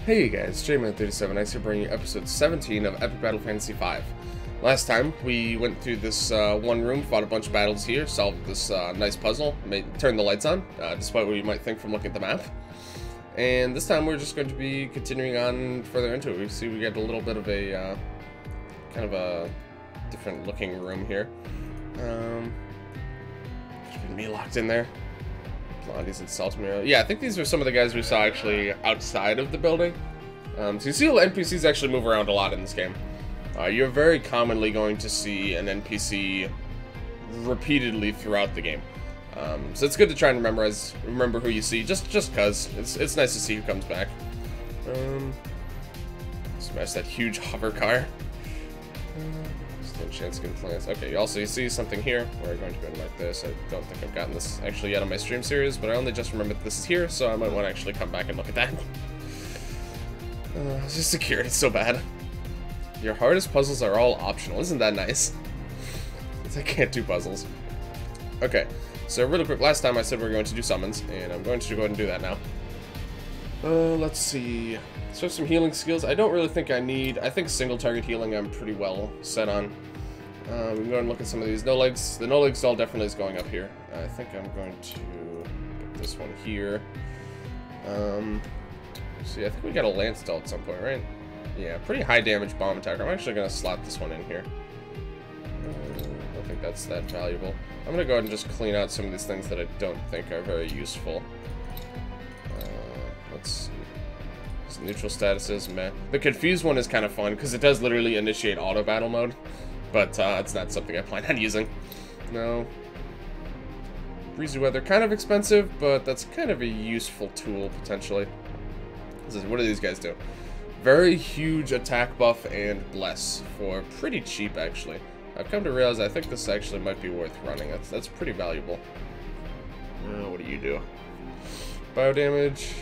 Hey guys, J-Man37 Nice here bringing you episode 17 of Epic Battle Fantasy V. Last time, we went through this one room, fought a bunch of battles here, solved this nice puzzle, turned the lights on, despite what you might think from looking at the map. And this time we're just going to be continuing on further into it. We see we get a little bit of a, kind of a different looking room here. There's been me locked in there. Blondie's insulting me. Yeah, I think these are some of the guys we saw actually outside of the building. So you see NPCs actually move around a lot in this game. You're very commonly going to see an NPC repeatedly throughout the game. So it's good to try and remember who you see, just cause it's nice to see who comes back. Smash that huge hover car. No chance getting plans. Okay, you see something here. We're going to go like this. I don't think I've gotten this actually yet on my stream series, but I only just remembered this is here, so I might want to actually come back and look at that. Just security, it's so bad. Your hardest puzzles are all optional. Isn't that nice? I can't do puzzles. Okay, so really quick, last time I said we were going to do summons, and I'm going to go ahead and do that now. Let's see. So some healing skills. I don't really think I need. I think single target healing I'm pretty well set on. We can go and look at some of these. No legs. The no legs all definitely is going up here. I think I'm going to get this one here. See, I think we got a lance stall at some point, right? Yeah, pretty high damage bomb attacker. I'm actually going to slot this one in here. I don't think that's that valuable. I'm going to go ahead and just clean out some of these things that I don't think are very useful. Let's see. Neutral statuses, meh. The confused one is kind of fun because it does literally initiate auto battle mode, but it's not something I plan on using. No. Breezy weather, kind of expensive, but that's kind of a useful tool potentially. What do these guys do? Very huge attack buff and bless for pretty cheap actually. I've come to realize I think this actually might be worth running. That's pretty valuable. What do you do? Bio damage.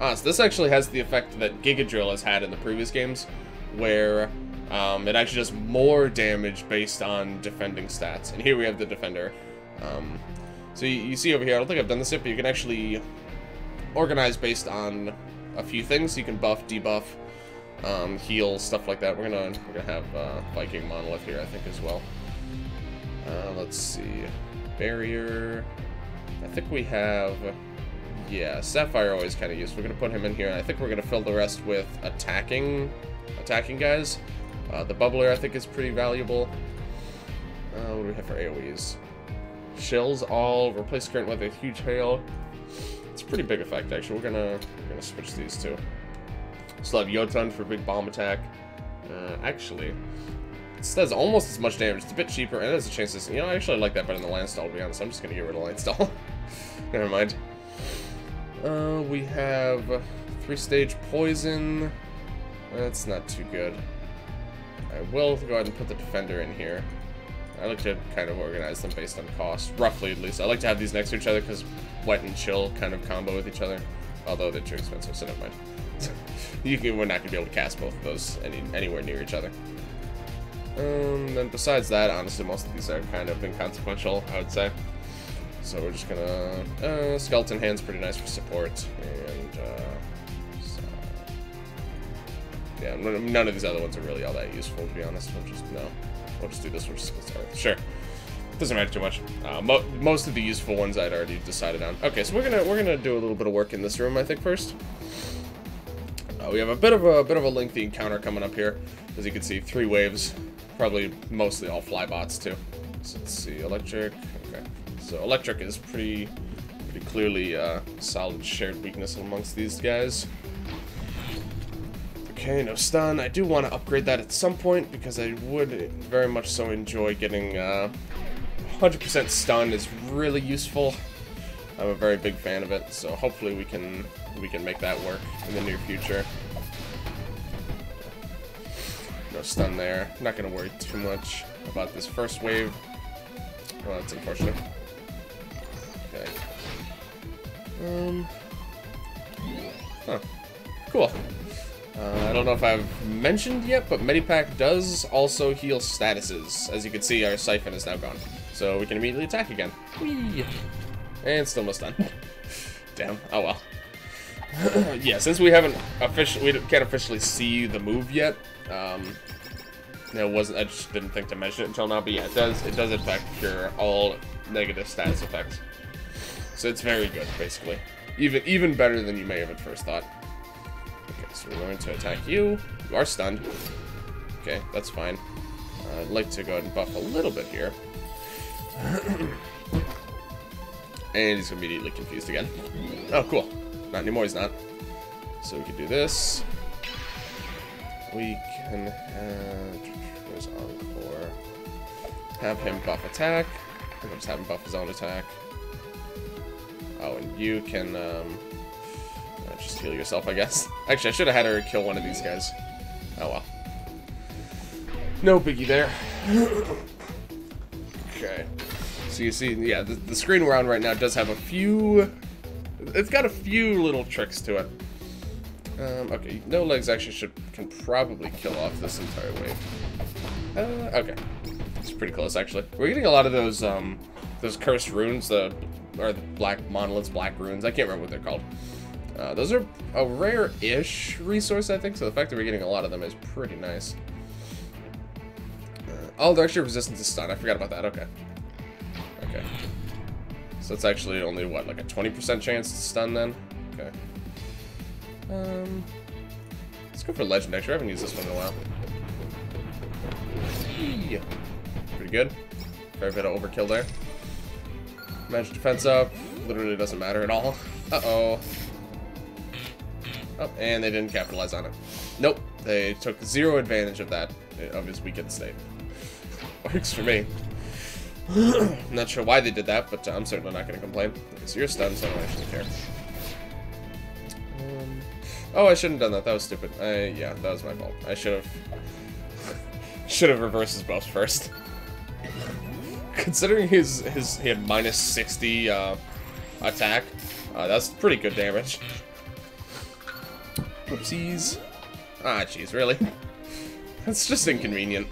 So this actually has the effect that Giga Drill has had in the previous games, where it actually does more damage based on defending stats. And here we have the defender. So you see over here, I don't think I've done this yet, but you can actually organize based on a few things. You can buff, debuff, heal, stuff like that. We're gonna have Viking Monolith here, I think, as well. Let's see, barrier. I think we have. Yeah, Sapphire always kind of useful. We're gonna put him in here. I think we're gonna fill the rest with attacking guys. The bubbler I think is pretty valuable. What do we have for AoEs? Shills all replace current with a huge hail. It's a pretty big effect actually. We're gonna switch these two. Still have Jotun for big bomb attack. Actually, this does almost as much damage. It's a bit cheaper and it has a chance to. You know, I actually like that better than the Lance Stall, to be honest. I'm just gonna get rid of Lance Stall. Never mind. We have 3-stage poison. That's not too good. I will go ahead and put the defender in here. I like to kind of organize them based on cost, roughly at least. I like to have these next to each other because wet and chill kind of combo with each other. Although they're too expensive, so never mind. We're not gonna be able to cast both of those anywhere near each other. Then besides that, honestly, most of these are kind of inconsequential, I would say. So we're just gonna skeleton hand's pretty nice for support, and so, yeah, none of these other ones are really all that useful, to be honest. We'll just do this one. Sure, doesn't matter too much. Most of the useful ones I'd already decided on. Okay, so we're gonna do a little bit of work in this room, I think, first. We have a bit of a lengthy encounter coming up here, as you can see, 3 waves, probably mostly all flybots too. So let's see, electric. Okay. So electric is pretty clearly a solid shared weakness amongst these guys. Okay, no stun. I do want to upgrade that at some point because I would very much so enjoy getting 100% stun is really useful. I'm a very big fan of it, so hopefully we can make that work in the near future. No stun there. Not gonna worry too much about this first wave. Well, that's unfortunate. Okay. Huh. Cool. I don't know if I've mentioned yet, but Medipack does also heal statuses. As you can see, our Siphon is now gone. So we can immediately attack again. Whee! And still no stun. Damn. Oh well. Yeah, since we haven't officially, we can't officially see the move yet. It wasn't. I just didn't think to mention it until now. But yeah, it does affect cure all negative status effects. So it's very good, basically. Even better than you may have at first thought. Okay, so we're going to attack you. You are stunned. Okay, that's fine. I'd like to go ahead and buff a little bit here. And he's immediately confused again. Oh, cool. Not anymore, he's not. So we can do this. We can have... Where's Encore? Have him buff attack. Or just have him buff his own attack. Oh, and you can just heal yourself, I guess. Actually, I should have had her kill one of these guys. Oh well. No biggie there. Okay. So you see, yeah, the screen we're on right now does have a few... It's got a few little tricks to it. Okay, no legs actually can probably kill off this entire wave. Okay. It's pretty close, actually. We're getting a lot of those cursed runes, or the black monoliths, black runes. I can't remember what they're called. Those are a rare-ish resource, I think, so the fact that we're getting a lot of them is pretty nice. Oh, they're actually resistant to stun. I forgot about that. Okay. Okay. So it's actually only, what, like a 20% chance to stun then? Okay. Let's go for Legend Extra. I haven't used this one in a while. Yeah. Pretty good. Fair bit of overkill there. Magic defense up. Literally doesn't matter at all. Uh-oh. Oh, and they didn't capitalize on it. Nope. They took zero advantage of that, of his weakened state. Works for me. I'm not sure why they did that, but I'm certainly not going to complain. Okay, so you're stunned, so I don't actually care. Oh, I shouldn't have done that. That was stupid. Yeah, that was my fault. I should have reversed his buffs first. Considering he had minus 60 attack, that's pretty good damage. Whoopsies. Ah, jeez, really? That's just inconvenient.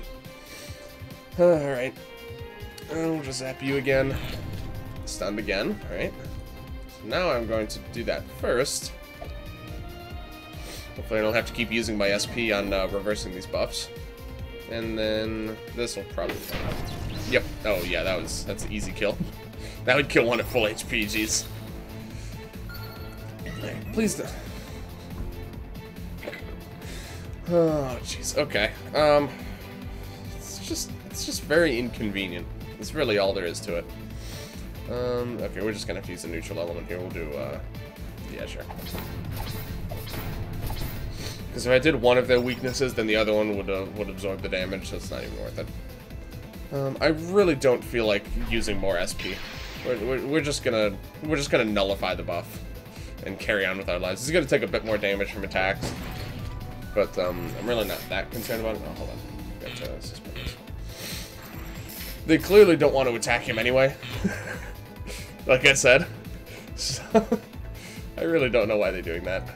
Alright. I'll just zap you again. Stunned again. Alright. So now I'm going to do that first. Hopefully I don't have to keep using my SP on reversing these buffs. And then this will probably... Yep. Oh, yeah, that's an easy kill. That would kill one at full HP, jeez. Right, please don't... Oh, jeez. Okay. It's just very inconvenient. That's really all there is to it. Okay, we're just gonna have to use a neutral element here. We'll do, yeah, sure. Because if I did one of their weaknesses, then the other one would absorb the damage, so it's not even worth it. I really don't feel like using more SP. We're just gonna nullify the buff and carry on with our lives. This is gonna take a bit more damage from attacks, but I'm really not that concerned about it. Oh, hold on. Got suspenders. They clearly don't want to attack him anyway. Like I said. So, I really don't know why they're doing that.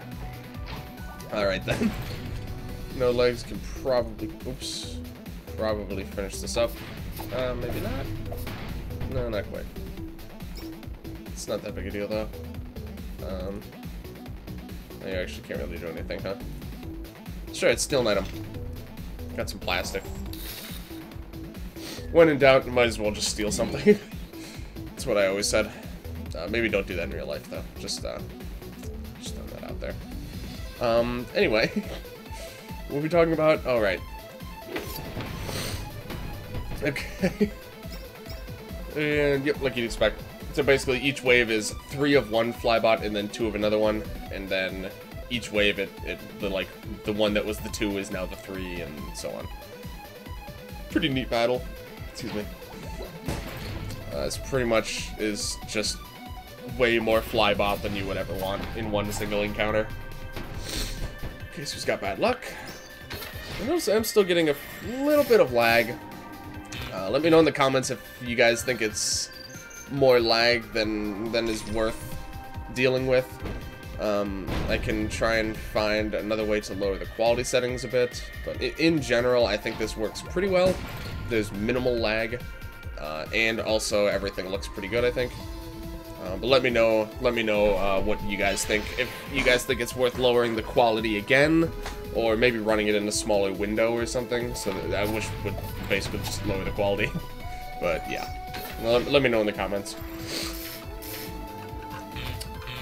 Alright then. No legs can probably... Oops. Probably finish this up. Maybe not. No, not quite. It's not that big a deal though. I actually can't really do anything, huh? Sure, it's still an item. Got some plastic. When in doubt, you might as well just steal something. That's what I always said. Maybe don't do that in real life, though. Just throwing that out there. Anyway. What are we talking about? Oh, right. Okay. And, yep, like you'd expect. So basically, each wave is 3 of one flybot and then 2 of another one. And then each wave, the one that was the 2 is now the 3, and so on. Pretty neat battle. Excuse me. This pretty much is just way more flybot than you would ever want in one single encounter. Okay, so he's got bad luck. I notice I'm still getting a little bit of lag. Let me know in the comments if you guys think it's more lag than is worth dealing with. I can try and find another way to lower the quality settings a bit, but in general, I think this works pretty well. There's minimal lag, and also everything looks pretty good, I think. But let me know what you guys think. If you guys think it's worth lowering the quality again, or maybe running it in a smaller window or something, so that I wish would basically just lower the quality. But yeah, let me know in the comments.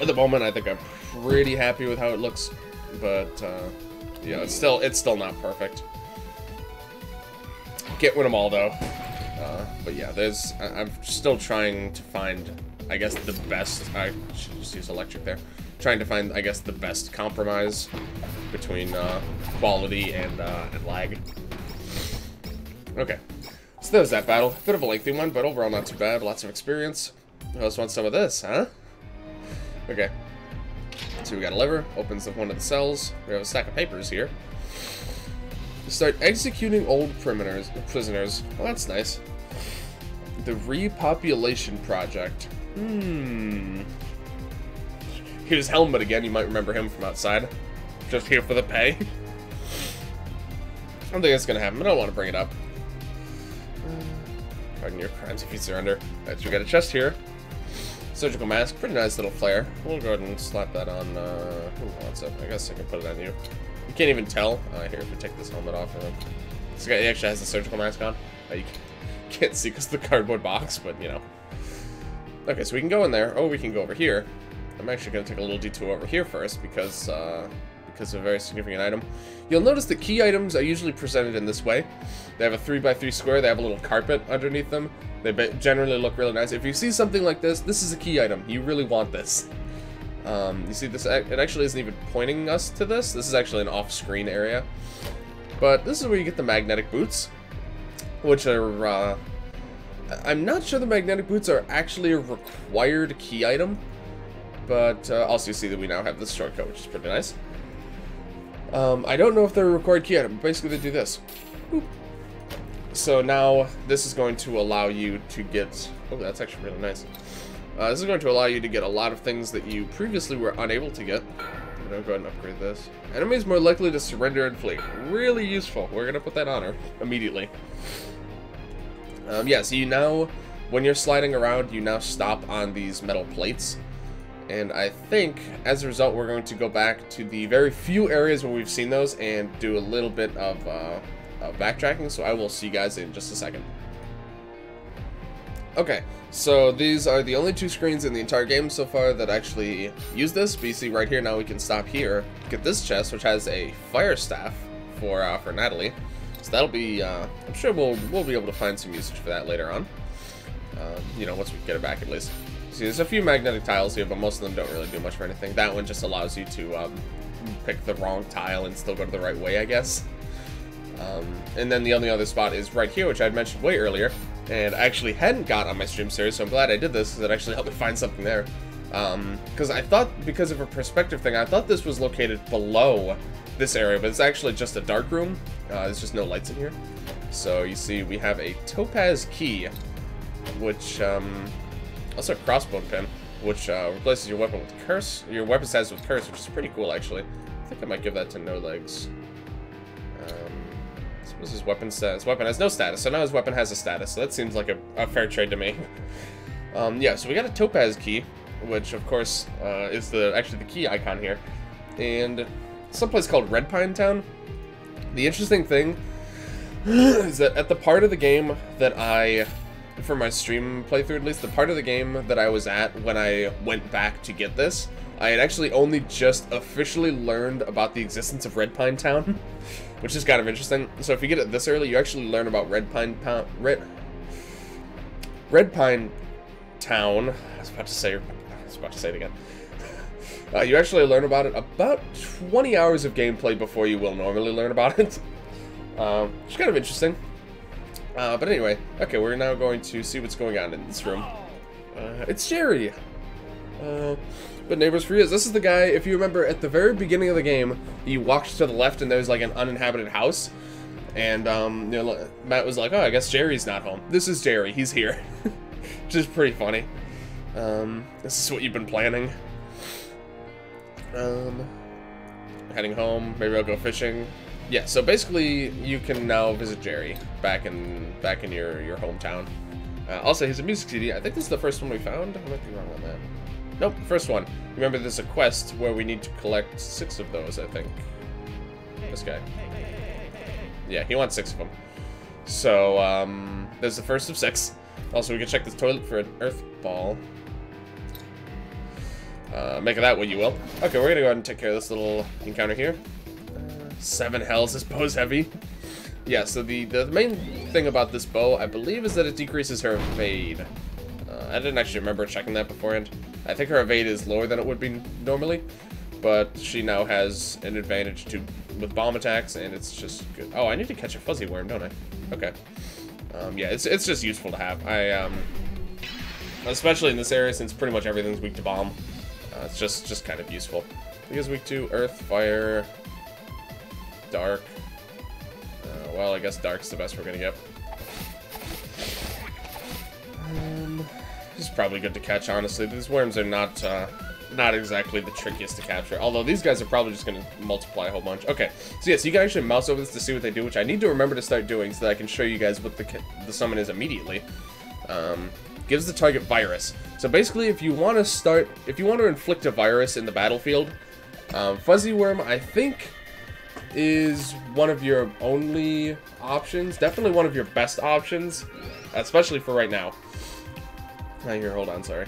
At the moment, I think I'm pretty happy with how it looks, but yeah, it's still not perfect. Can't win them all though. But yeah, I'm still trying to find, I guess, the best. I should just use electric there. Trying to find, I guess, the best compromise between quality and lag. Okay, so that was that battle. Bit of a lengthy one, but overall not too bad. Lots of experience. I just want some of this, huh? Okay. So we got a lever. Opens up one of the cells. We have a stack of papers here. Start executing old prisoners. Well, that's nice. The Repopulation Project. Here's Helmet again. You might remember him from outside. Just here for the pay. I don't think that's gonna happen. I don't want to bring it up. Pardon your crimes if you surrender. Alright, so we got a chest here. Surgical mask. Pretty nice little flare. We'll go ahead and slap that on, who wants it? I guess I can put it on you. You can't even tell. Here, if we take this helmet off. This guy actually has a surgical mask on. You can't see because of the cardboard box, but, you know. Okay, so we can go in there. Oh, we can go over here. I'm actually going to take a little detour over here first because of a very significant item. You'll notice the key items are usually presented in this way. They have a 3x3 square. They have a little carpet underneath them. They generally look really nice. If you see something like this, this is a key item. You really want this. You see this? It actually isn't even pointing us to this. This is actually an off-screen area. But this is where you get the magnetic boots, which are, I'm not sure the magnetic boots are actually a required key item, but also you see that we now have this shortcut, which is pretty nice. I don't know if they're a required key item, but basically they do this. Boop. So now this is going to allow you to get, oh, that's actually really nice. This is going to allow you to get a lot of things that you previously were unable to get. I'm going to go ahead and upgrade this. Enemies more likely to surrender and flee. Really useful. We're going to put that on her immediately. Yeah, so you now, when you're sliding around, you now stop on these metal plates. And I think, as a result, we're going to go back to the very few areas where we've seen those and do a little bit of backtracking. So I will see you guys in just a second. Okay, so these are the only two screens in the entire game so far that actually use this. But you see right here, now we can stop here, get this chest, which has a fire staff for Natalie. So that'll be, I'm sure we'll be able to find some usage for that later on. You know, once we get it back at least. See, there's a few magnetic tiles here, but most of them don't really do much for anything. That one just allows you to pick the wrong tile and still go to the right way, I guess. And then the only other spot is right here, which I had mentioned way earlier, and I actually hadn't got on my stream series, so I'm glad I did this, because it actually helped me find something there. Because I thought, because of a perspective thing, I thought this was located below this area, but it's actually just a dark room. There's just no lights in here. So you see, we have a topaz key, which, also a crossbow pin, which replaces your weapon with curse. Your weapon status with curse, which is pretty cool, actually. I think I might give that to No Legs. This is weapon status. Weapon has no status, so now his weapon has a status. So that seems like a fair trade to me. Yeah, so we got a topaz key, which of course is actually the key icon here, and someplace called Red Pine Town. The interesting thing is that at the part of the game that for my stream playthrough at least, the part of the game that I was at when I went back to get this, I had actually only just officially learned about the existence of Red Pine Town, which is kind of interesting. So if you get it this early, you actually learn about Red Pine Town. I was about to say it again. You actually learn about it about 20 hours of gameplay before you will normally learn about it, which is kind of interesting. But anyway, okay, we're now going to see what's going on in this room. It's Jerry. But neighbors for years. This is the guy, if you remember, at the very beginning of the game, you walked to the left and there's like an uninhabited house. And, you know, Matt was like, oh, I guess Jerry's not home. This is Jerry. He's here. Which is pretty funny. This is what you've been planning. Heading home. Maybe I'll go fishing. Yeah, so basically, you can now visit Jerry back in your hometown. Also, here's a music CD. I think this is the first one we found. I might be wrong on that. Nope, first one. Remember, there's a quest where we need to collect 6 of those, I think. This guy. Yeah, he wants 6 of them. So, there's the first of 6. Also, we can check this toilet for an earth ball. Make of that what you will. Okay, we're gonna go ahead and take care of this little encounter here. 7 hells is pose heavy. Yeah, so the main thing about this bow, I believe, is that it decreases her evade. I didn't actually remember checking that beforehand. I think her evade is lower than it would be normally, but she now has an advantage with bomb attacks, and it's just good. Oh, I need to catch a fuzzy worm, don't I? Okay. Yeah, it's just useful to have. Especially in this area, since pretty much everything's weak to bomb. It's just kind of useful. I guess weak to earth, fire, dark. Well, I guess dark's the best we're gonna get. This is probably good to catch, honestly. These worms are not exactly the trickiest to capture. Although these guys are probably just gonna multiply a whole bunch. Okay, so yeah, so you can actually mouse over this to see what they do, which I need to remember to start doing so that I can show you guys what the summon is immediately. Gives the target virus. So basically, if you want to inflict a virus in the battlefield, Fuzzy Worm, I think, is one of your only options. Definitely one of your best options, especially for right now. Here, hold on, sorry.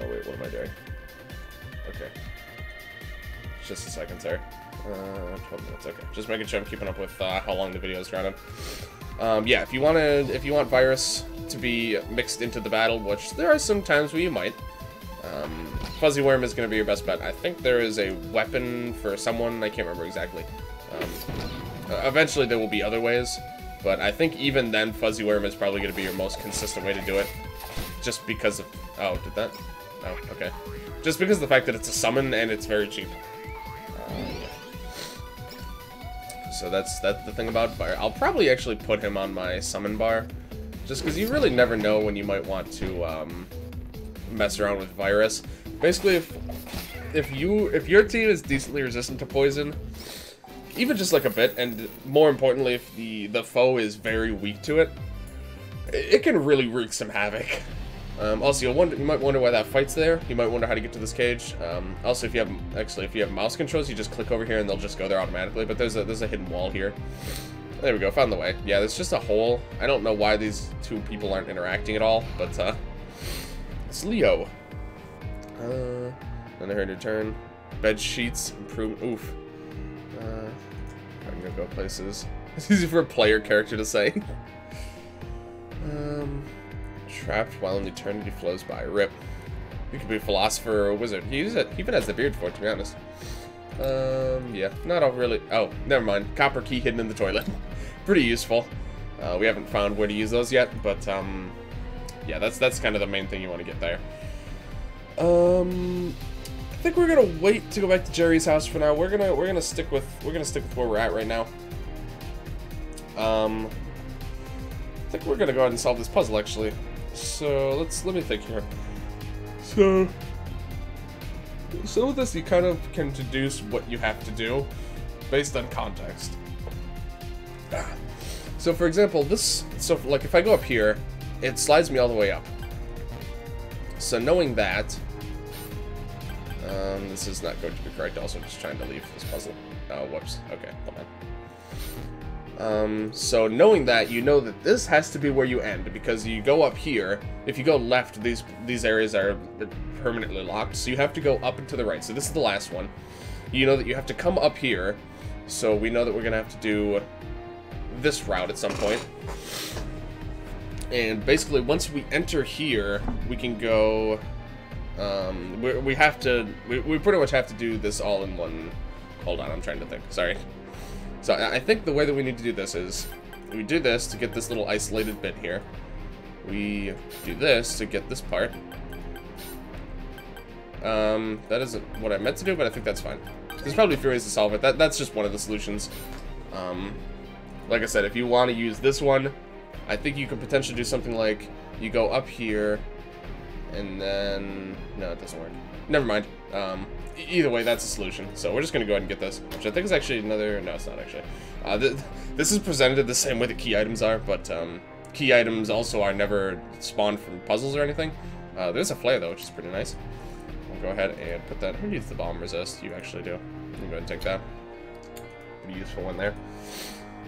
Wait, what am I doing? Okay. Just a second, sorry. 12 minutes, okay. Just making sure I'm keeping up with how long the video is running. Yeah, if you want virus to be mixed into the battle, which there are some times where you might, Fuzzy Worm is going to be your best bet. I think there is a weapon for someone, I can't remember exactly. Eventually there will be other ways, but I think even then Fuzzy Worm is probably going to be your most consistent way to do it. Just because of... Oh, did that? Oh, okay. Just because of the fact that it's a summon and it's very cheap. Yeah. So that's the thing about Fire. I'll probably actually put him on my summon bar, just because you really never know when you might want to mess around with virus. Basically, if your team is decently resistant to poison, even just like a bit, and more importantly, if the foe is very weak to it, it can really wreak some havoc. Also, you might wonder why that fight's there. You might wonder how to get to this cage. Also, if you have mouse controls, you just click over here and they'll just go there automatically. But there's a hidden wall here. There we go, found the way. Yeah, there's just a hole. I don't know why these two people aren't interacting at all, but it's Leo. Then I heard your turn. Bed sheets improve. Oof. I'm gonna go places. It's easy for a player character to say. Trapped while an eternity flows by. Rip. You could be a philosopher or a wizard. He even has the beard for it, to be honest. Yeah, not all really. Oh, never mind. Copper key hidden in the toilet. Pretty useful. We haven't found where to use those yet, but yeah, that's kind of the main thing you want to get there. I think we're gonna wait to go back to Jerry's house for now. We're gonna stick with where we're at right now. I think we're gonna go ahead and solve this puzzle actually. So let me think here. So with this, you kind of can deduce what you have to do based on context. So for example, like if I go up here, it slides me all the way up. So knowing that, this is not going to be correct. Also, I'm just trying to leave this puzzle. Oh, whoops. Okay, hold on. So knowing that, you know that this has to be where you end, because you go up here. If you go left, these areas are permanently locked, so you have to go up and to the right. So this is the last one. You know that you have to come up here, so we know that we're gonna have to do this route at some point. And basically, once we enter here, we can go. We pretty much have to do this all in one. Hold on, I'm trying to think. Sorry. So I think the way that we need to do this is, we do this to get this little isolated bit here. We do this to get this part. That isn't what I meant to do, but I think that's fine. There's probably a few ways to solve it. That's just one of the solutions. Like I said, if you want to use this one, I think you could potentially do something like, you go up here, and then... No, it doesn't work. Never mind. Either way, that's a solution. So we're just going to go ahead and get this, which I think is actually another... No, it's not actually. This is presented the same way the key items are, but key items also are never spawned from puzzles or anything. There's a flare though, which is pretty nice. I'll go ahead and put that. Who needs the bomb resist? You actually do. I'm go ahead and take that. Pretty useful one there.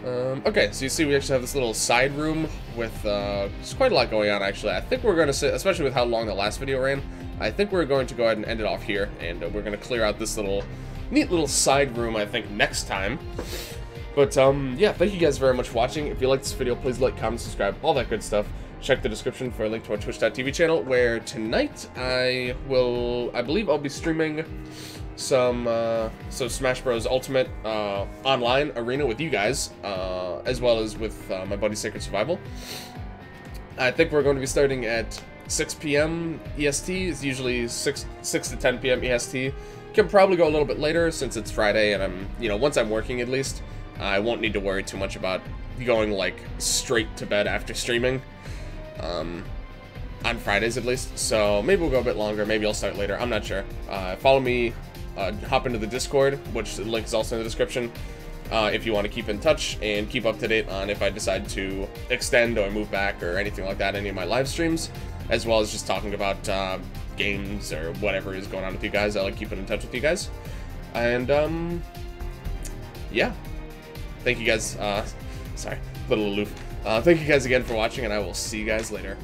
Okay, so you see we actually have this little side room with there's quite a lot going on actually. I think we're going to sit, especially with how long the last video ran, I think we're going to go ahead and end it off here, and we're going to clear out this little neat little side room I think next time. But yeah, thank you guys very much for watching. If you like this video, please like, comment, subscribe, all that good stuff. Check the description for a link to our twitch.tv channel, where tonight I believe I'll be streaming some Smash Bros. Ultimate online arena with you guys, as well as with my buddy Sacred Survival. I think we're going to be starting at 6 p.m. EST. It's usually 6 to 10 p.m. EST. Can probably go a little bit later since it's Friday and I'm, you know, once I'm working at least, I won't need to worry too much about going like straight to bed after streaming. On Fridays at least, so maybe we'll go a bit longer, maybe I'll start later, I'm not sure. Follow me, hop into the Discord, which the link is also in the description, if you want to keep in touch and keep up to date on if I decide to extend or move back or anything like that, any of my live streams, as well as just talking about games or whatever is going on with you guys. I like keeping in touch with you guys. And yeah, thank you guys, sorry, a little aloof. Thank you guys again for watching, and I will see you guys later.